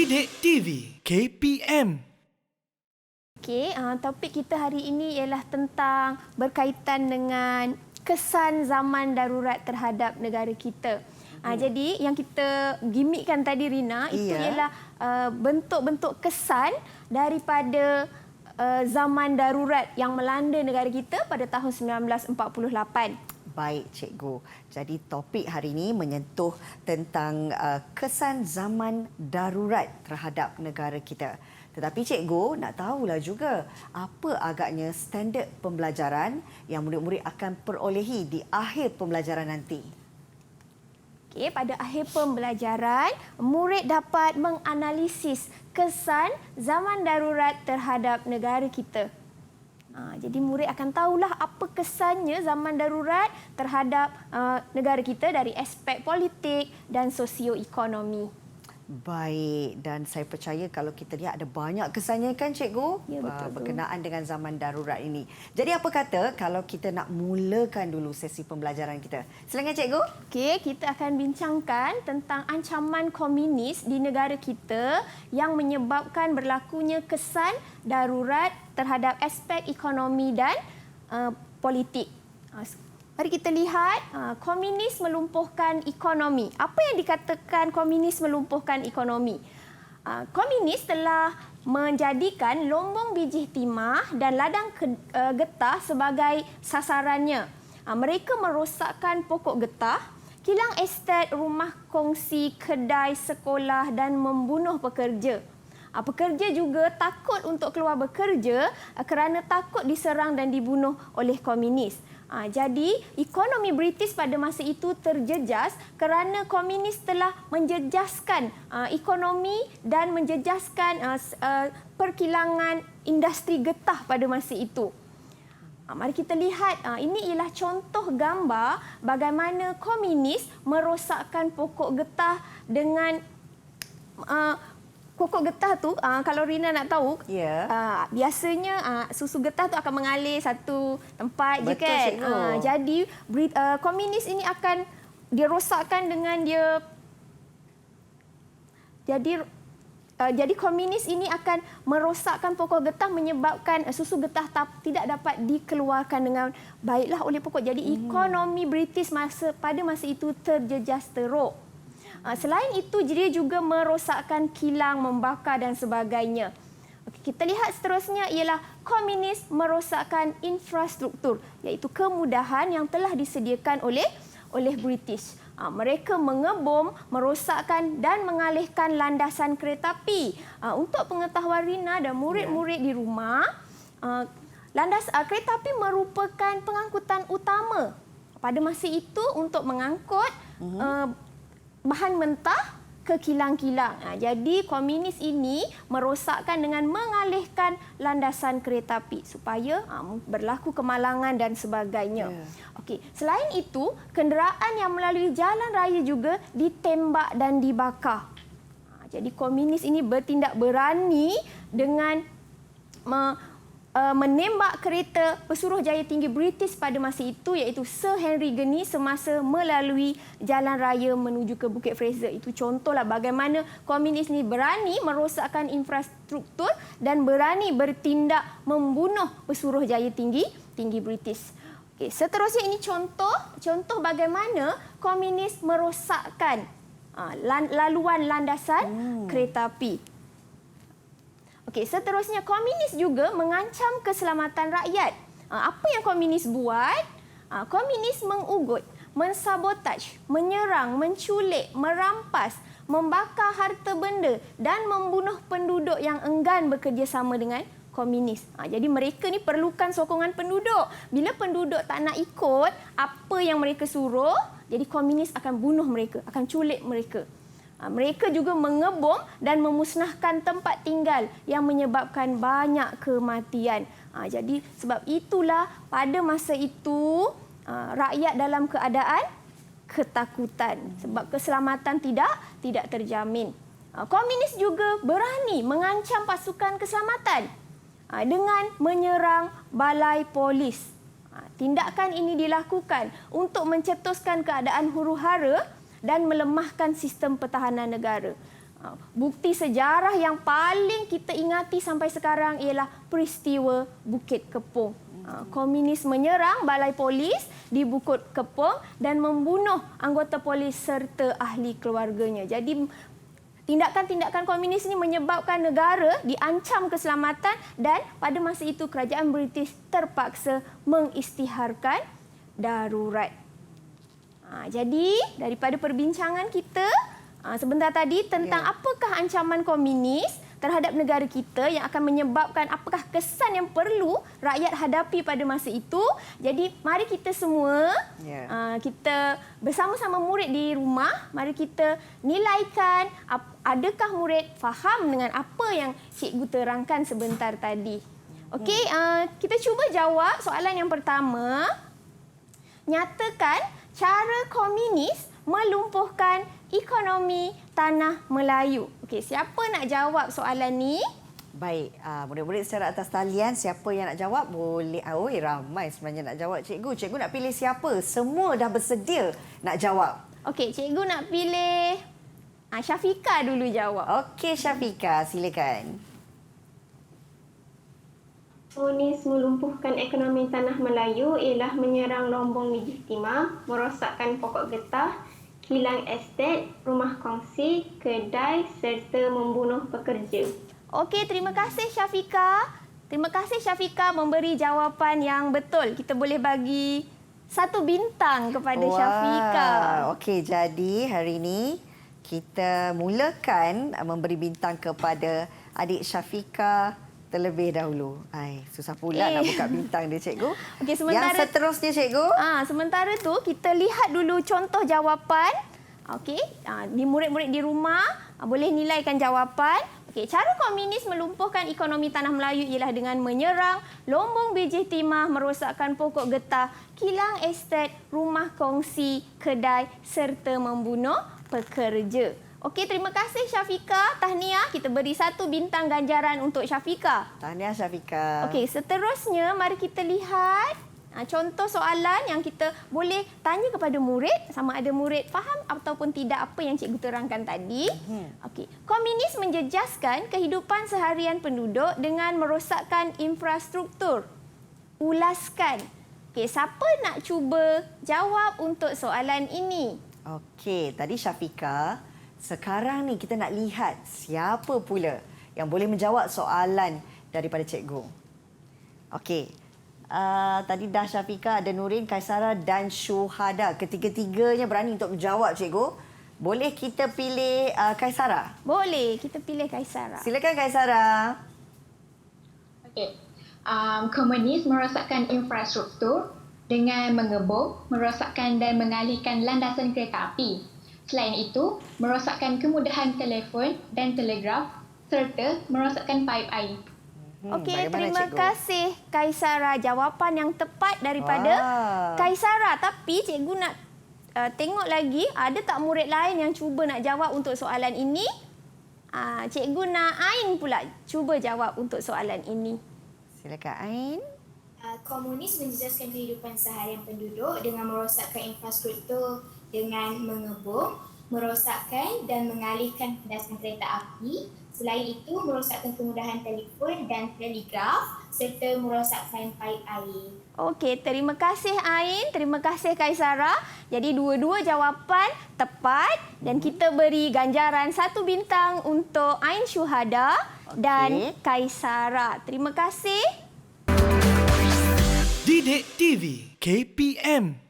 Didik TV KPM. Okey, topik kita hari ini ialah tentang berkaitan dengan kesan zaman darurat terhadap negara kita. Jadi yang kita gimikkan tadi Rina, itu ialah bentuk-bentuk kesan daripada zaman darurat yang melanda negara kita pada tahun 1948. Baik, Cikgu. Jadi topik hari ini menyentuh tentang kesan zaman darurat terhadap negara kita. Tetapi Cikgu nak tahulah juga apa agaknya standard pembelajaran yang murid-murid akan perolehi di akhir pembelajaran nanti. Okey, pada akhir pembelajaran, murid dapat menganalisis kesan zaman darurat terhadap negara kita. Jadi murid akan tahulah apa kesannya zaman darurat terhadap negara kita dari aspek politik dan sosioekonomi. Baik, dan saya percaya kalau kita lihat ada banyak kesannya kan Cikgu? Ya, betul. Berkenaan dengan zaman darurat ini. Jadi apa kata kalau kita nak mulakan dulu sesi pembelajaran kita? Silakan Cikgu. Okey, kita akan bincangkan tentang ancaman komunis di negara kita yang menyebabkan berlakunya kesan darurat terhadap aspek ekonomi dan politik. Mari kita lihat, komunis melumpuhkan ekonomi. Apa yang dikatakan komunis melumpuhkan ekonomi? Komunis telah menjadikan lombong biji timah dan ladang getah sebagai sasarannya. Mereka merosakkan pokok getah, kilang estet, rumah kongsi, kedai, sekolah dan membunuh pekerja. Pekerja juga takut untuk keluar bekerja kerana takut diserang dan dibunuh oleh komunis. Jadi, ekonomi British pada masa itu terjejas kerana komunis telah menjejaskan ekonomi dan menjejaskan perkilangan industri getah pada masa itu. Mari kita lihat, ini ialah contoh gambar bagaimana komunis merosakkan pokok getah dengan pokok getah tu, kalau Rina nak tahu, biasanya susu getah tu akan mengalir satu tempat. Betul, je kan. Jadi komunis ini akan dirosakkan dengan dia. Jadi komunis ini akan merosakkan pokok getah menyebabkan susu getah tidak dapat dikeluarkan dengan baiklah oleh pokok. Jadi ekonomi British pada masa itu terjejas teruk. Selain itu, dia juga merosakkan kilang, membakar dan sebagainya. Kita lihat seterusnya ialah komunis merosakkan infrastruktur, iaitu kemudahan yang telah disediakan oleh British. Mereka mengebom, merosakkan dan mengalihkan landasan kereta api. Untuk pengetahuan Rina dan murid-murid di rumah, kereta api merupakan pengangkutan utama pada masa itu untuk mengangkut bahan mentah ke kilang-kilang. Jadi komunis ini merosakkan dengan mengalihkan landasan kereta api supaya berlaku kemalangan dan sebagainya. Okey, selain itu, kenderaan yang melalui jalan raya juga ditembak dan dibakar. Jadi komunis ini bertindak berani dengan menembak kereta Pesuruhjaya Tinggi British pada masa itu, iaitu Sir Henry Gurney, semasa melalui jalan raya menuju ke Bukit Fraser. Itu contohlah bagaimana komunis ini berani merosakkan infrastruktur dan berani bertindak membunuh Pesuruhjaya Tinggi British. Okey, seterusnya ini contoh bagaimana komunis merosakkan laluan landasan kereta api. Okey, seterusnya komunis juga mengancam keselamatan rakyat. Apa yang komunis buat? Komunis mengugut, mensabotaj, menyerang, menculik, merampas, membakar harta benda dan membunuh penduduk yang enggan bekerjasama dengan komunis. Jadi mereka ni perlukan sokongan penduduk. Bila penduduk tak nak ikut apa yang mereka suruh, jadi komunis akan bunuh mereka, akan culik mereka. Mereka juga mengebom dan memusnahkan tempat tinggal yang menyebabkan banyak kematian. Jadi sebab itulah pada masa itu rakyat dalam keadaan ketakutan sebab keselamatan tidak terjamin. Komunis juga berani mengancam pasukan keselamatan dengan menyerang balai polis. Tindakan ini dilakukan untuk mencetuskan keadaan huru-hara dan melemahkan sistem pertahanan negara. Bukti sejarah yang paling kita ingati sampai sekarang ialah peristiwa Bukit Kepong. Komunis menyerang balai polis di Bukit Kepong dan membunuh anggota polis serta ahli keluarganya. Jadi tindakan-tindakan komunis ini menyebabkan negara diancam keselamatan dan pada masa itu kerajaan British terpaksa mengisytiharkan darurat. Jadi daripada perbincangan kita sebentar tadi tentang apakah ancaman komunis terhadap negara kita yang akan menyebabkan apakah kesan yang perlu rakyat hadapi pada masa itu. Jadi mari kita semua, kita bersama-sama murid di rumah, mari kita nilaikan adakah murid faham dengan apa yang cikgu terangkan sebentar tadi. Okey, kita cuba jawab soalan yang pertama. Nyatakan cara komunis melumpuhkan ekonomi tanah Melayu. Okey, siapa nak jawab soalan ni? Baik, murid-murid secara atas talian, siapa yang nak jawab boleh. Ramai sebenarnya nak jawab cikgu. Cikgu nak pilih siapa? Semua dah bersedia nak jawab. Okey, cikgu nak pilih Syafiqah dulu jawab. Okey, Syafiqah, silakan. Komunis melumpuhkan ekonomi tanah Melayu ialah menyerang Lombong Bijih Timah, merosakkan pokok getah, kilang estet, rumah kongsi, kedai serta membunuh pekerja. Okey, terima kasih Syafiqah. Terima kasih Syafiqah memberi jawapan yang betul. Kita boleh bagi 1 bintang kepada Syafiqah. Okey, jadi hari ini kita mulakan memberi bintang kepada adik Syafiqah terlebih dahulu. Susah pula nak buka bintang dia, cikgu. Okey, sementara yang seterusnya, cikgu. Sementara tu kita lihat dulu contoh jawapan. Okey, di murid-murid di rumah boleh nilaikan jawapan. Okey, cara komunis melumpuhkan ekonomi tanah Melayu ialah dengan menyerang Lombong Bijih Timah, merosakkan pokok getah, kilang estet, rumah kongsi, kedai serta membunuh pekerja. Okey, terima kasih Syafiqah. Tahniah, kita beri 1 bintang ganjaran untuk Syafiqah. Tahniah Syafiqah. Okey, seterusnya mari kita lihat contoh soalan yang kita boleh tanya kepada murid, sama ada murid faham ataupun tidak apa yang cikgu terangkan tadi. Okey, komunis menjejaskan kehidupan seharian penduduk dengan merosakkan infrastruktur. Ulaskan. Okey, siapa nak cuba jawab untuk soalan ini? Okey, tadi Syafiqah. Sekarang ni kita nak lihat siapa pula yang boleh menjawab soalan daripada cikgu. Okey. Tadi dah Syafiqah, ada Nurin, Kaisara dan Syuhada. Ketiga-tiganya berani untuk menjawab, cikgu. Boleh kita pilih Kaisara? Boleh, kita pilih Kaisara. Silakan Kaisara. Okey. Komunis merosakkan infrastruktur dengan mengebom, merosakkan dan mengalihkan landasan kereta api. Selain itu, merosakkan kemudahan telefon dan telegraf serta merosakkan paip air. Okey, terima kasih Kaisara. Jawapan yang tepat daripada Kaisara. Tapi cikgu nak tengok lagi, ada tak murid lain yang cuba nak jawab untuk soalan ini? Cikgu nak Ain pula cuba jawab untuk soalan ini. Silakan Ain. Komunis menjejaskan kehidupan seharian penduduk dengan merosakkan infrastruktur dengan mengebom, merosakkan dan mengalihkan landasan kereta api. Selain itu, merosakkan kemudahan telefon dan telegraf serta merosakkan paip air. Okey, terima kasih Ain, terima kasih Kaisara. Jadi dua-dua jawapan tepat dan kita beri ganjaran 1 bintang untuk Ain Syuhada dan Kaisara. Terima kasih. Didik TV KPM